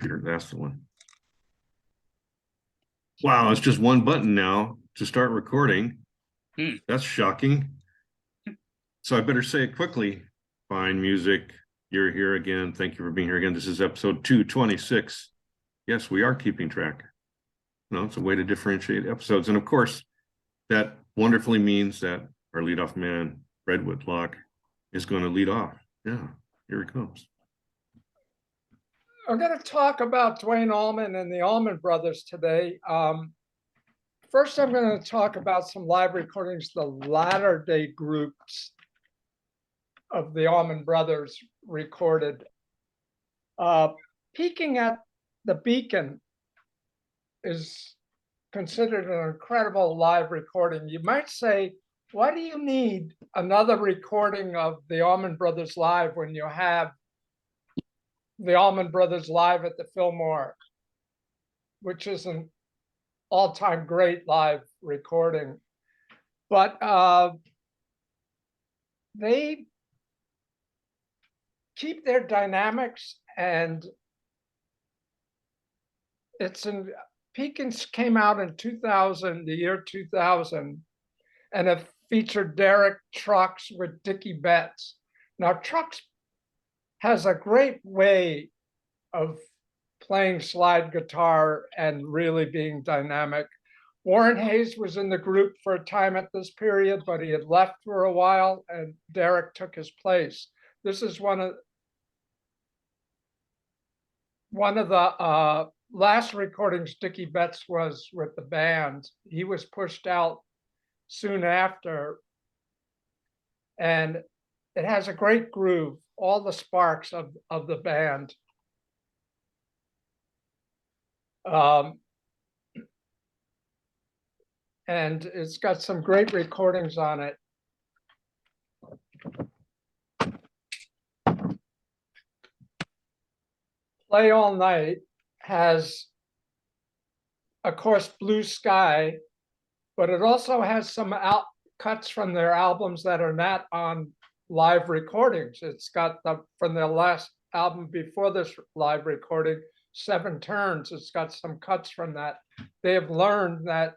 computer. That's the one. Wow, it's just one button now to start recording. That's shocking. So I better say it quickly. Fine music. You're here again. Thank you for being here again. This is episode 226. Yes, we are keeping track. You know, it's a way to differentiate episodes. And of course, that wonderfully means that our leadoff man, Fred Whitlock, is going to lead off. Yeah, here he comes. I'm going to talk about Duane Allman and the Allman Brothers today. First, I'm going to talk about some live recordings the latter day groups of the Allman Brothers recorded. Peaking at the Beacon is considered an incredible live recording. You might say, why do you need another recording of the Allman Brothers live when you have the Allman Brothers live at the Fillmore, which is an all-time great live recording? But they keep their dynamics, and Peakins came out in 2000, the year 2000, and it featured Derek Trucks with Dickie Betts. Now, Trucks has a great way of playing slide guitar and really being dynamic. Warren Hayes was in the group for a time at this period, but he had left for a while, and Derek took his place. This is one of the last recordings Dickie Betts was with the band. He was pushed out soon after, and it has a great groove, all the sparks of the band. And it's got some great recordings on it. Play All Night has, of course, Blue Sky, but it also has some cuts from their albums that are not on live recordings. It's got from their last album before this live recording, 7 Turns. It's got some cuts from that. They have learned that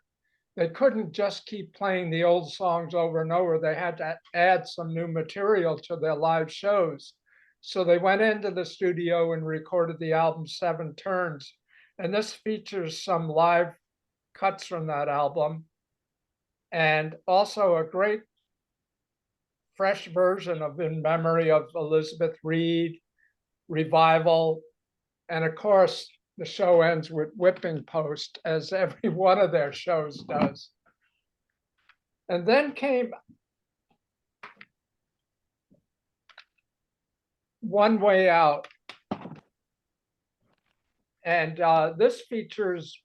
they couldn't just keep playing the old songs over and over. They had to add some new material to their live shows. So they went into the studio and recorded the album 7 Turns. And this features some live cuts from that album, and also a great fresh version of In Memory of Elizabeth Reed, Revival, and of course, the show ends with Whipping Post, as every one of their shows does. And then came One Way Out. And this features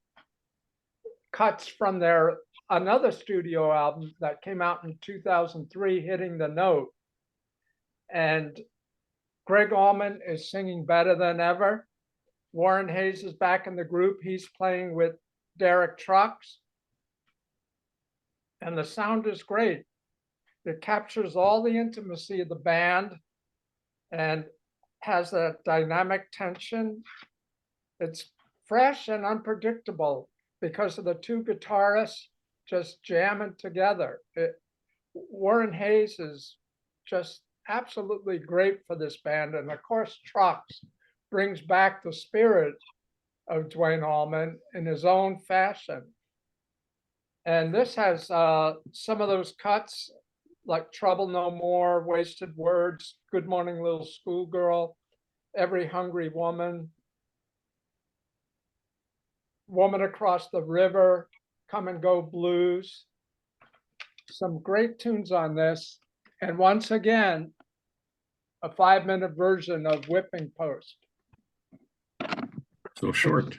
cuts from their another studio album that came out in 2003, Hitting the Note. And Greg Allman is singing better than ever. Warren Hayes is back in the group. He's playing with Derek Trucks. And the sound is great. It captures all the intimacy of the band and has that dynamic tension. It's fresh and unpredictable because of the two guitarists just jamming together. Warren Hayes is just absolutely great for this band. And of course, Trucks brings back the spirit of Duane Allman in his own fashion. And this has some of those cuts like Trouble No More, Wasted Words, Good Morning Little Schoolgirl, Every Hungry Woman, Woman Across the River, Come and Go Blues. Some great tunes on this. And once again, a 5-minute version of Whipping Post. So short.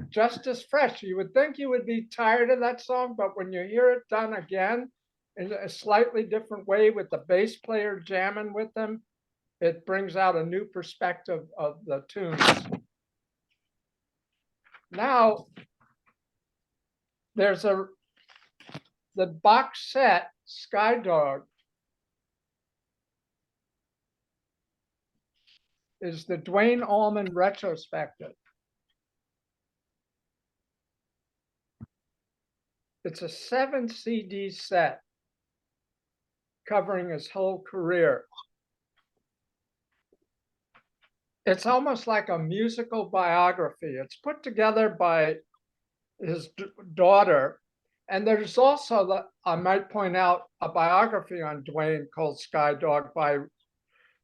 Just as fresh. You would think you would be tired of that song, but when you hear it done again in a slightly different way with the bass player jamming with them, it brings out a new perspective of the tunes. Now, there's the box set, Sky Dog, is the Duane Allman retrospective. It's a 7 CD set covering his whole career. It's almost like a musical biography. It's put together by his daughter. And there's also, I might point out, a biography on Duane called Sky Dog by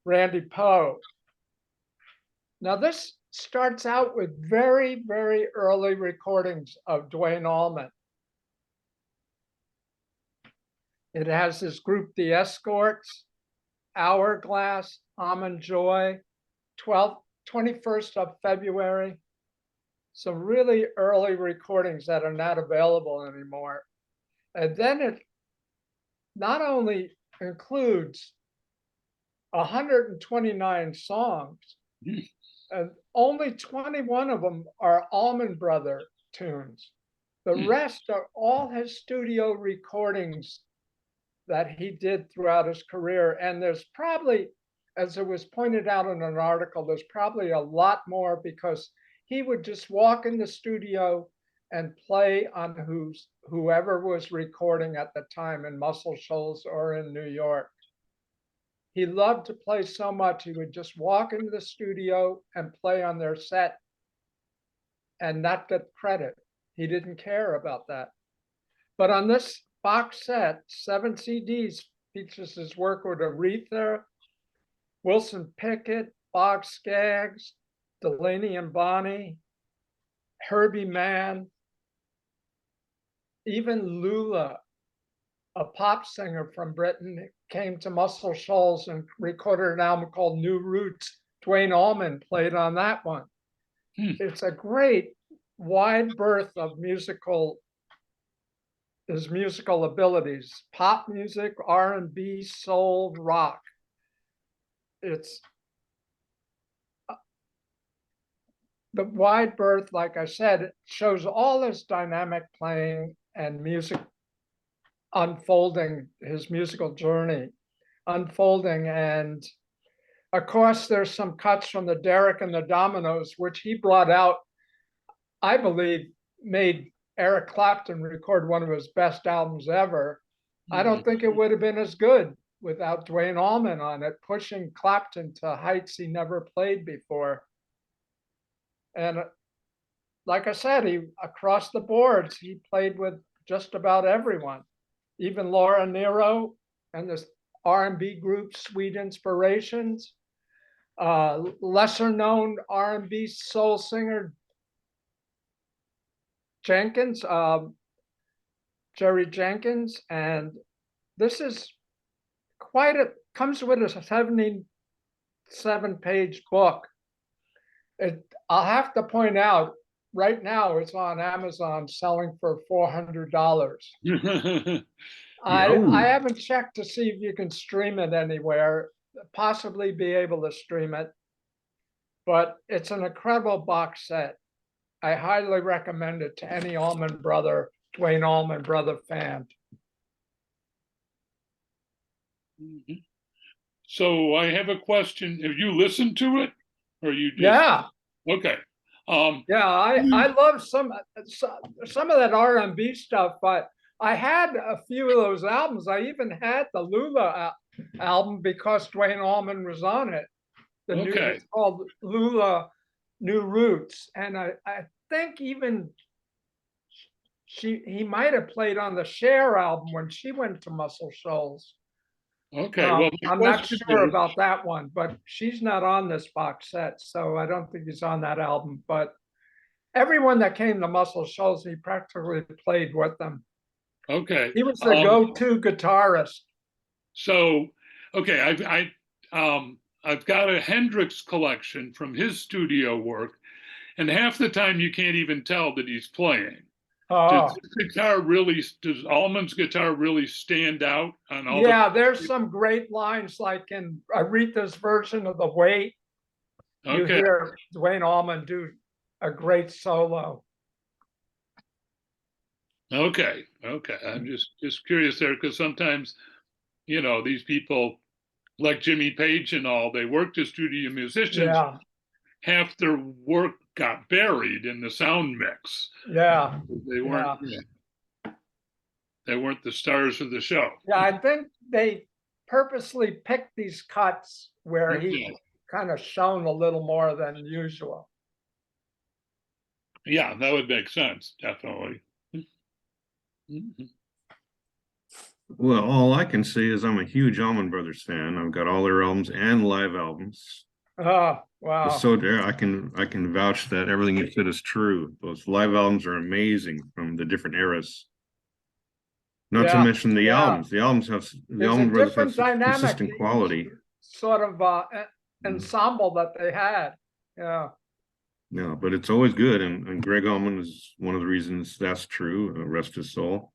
Randy Poe. Now, this starts out with very, very early recordings of Duane Allman. It has his group, The Escorts, Hourglass, Almond Joy, 21st of February. Some really early recordings that are not available anymore. And then it not only includes 129 songs, and only 21 of them are Allman Brothers tunes. The rest are all his studio recordings that he did throughout his career. And there's probably, as it was pointed out in an article, there's probably a lot more because he would just walk in the studio and play on whoever was recording at the time in Muscle Shoals or in New York. He loved to play so much, he would just walk into the studio and play on their set and not get credit. He didn't care about that. But on this box set, 7 CDs, features his work with Aretha, Wilson Pickett, Bob Skaggs, Delaney and Bonnie, Herbie Mann, even Lula, a pop singer from Britain, came to Muscle Shoals and recorded an album called New Roots. Duane Allman played on that one. It's a great wide berth of his musical abilities: pop music, R&B, soul, rock. It's the wide berth, like I said, it shows all his dynamic playing and music unfolding, his musical journey unfolding. And of course, there's some cuts from the Derek and the Dominoes, which he brought out, I believe, made Eric Clapton record one of his best albums ever. I don't think it would have been as good without Duane Allman on it, pushing Clapton to heights he never played before. And like I said, he across the boards, he played with just about everyone, even Laura Nyro and this R&B group Sweet Inspirations, lesser known R&B soul singer Jenkins, Jerry Jenkins. And this is comes with a 77-page book. I'll have to point out, right now it's on Amazon selling for $400. I haven't checked to see if you can stream it anywhere, possibly be able to stream it, but it's an incredible box set. I highly recommend it to any Duane Allman Brother fan. So I have a question. Have you listened to it, or you just? Yeah. Okay. Yeah, I love some of that R&B stuff, but I had a few of those albums. I even had the Lula album because Duane Allman was on it. It's called Lula New Roots. And I think even he might have played on the Cher album when she went to Muscle Shoals. Okay, well, I'm not sure about that one, but she's not on this box set, so I don't think he's on that album. But everyone that came to Muscle Shoals, he practically played with them. Okay, he was the go-to guitarist. So, okay, I've got a Hendrix collection from his studio work, and half the time you can't even tell that he's playing. Does Allman's guitar really stand out on all? Yeah, there's some great lines, like in Aretha's version of The Wait. You hear Duane Allman do a great solo. Okay. I'm just curious there, because sometimes, these people like Jimmy Page and all, they worked as studio musicians. Yeah. Half their work got buried in the sound mix. Yeah. They weren't. They weren't the stars of the show. Yeah, I think they purposely picked these cuts where he Yeah. kind of shone a little more than usual. Yeah, that would make sense, definitely. Mhm. Well, all I can say is I'm a huge Allman Brothers fan. I've got all their albums and live albums. Oh, wow. So there, I can vouch that everything you said is true. Those live albums are amazing from the different eras. Not to Yeah, mention the yeah. albums. The albums have the There's a Allman Brothers have different such dynamic consistent to each quality. sort of ensemble that they had. Yeah. Yeah, but it's always good, and Greg Allman is one of the reasons that's true. Rest his soul.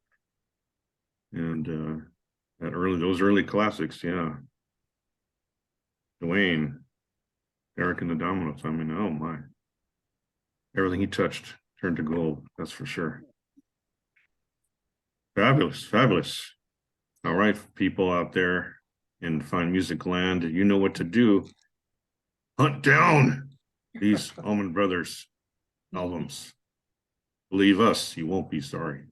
And those early classics, yeah. Duane, Eric and the Dominoes. I mean, oh my. Everything he touched turned to gold, that's for sure. Fabulous, fabulous. All right, people out there in fine music land, you know what to do. Hunt down these Allman Brothers albums. Believe us, you won't be sorry.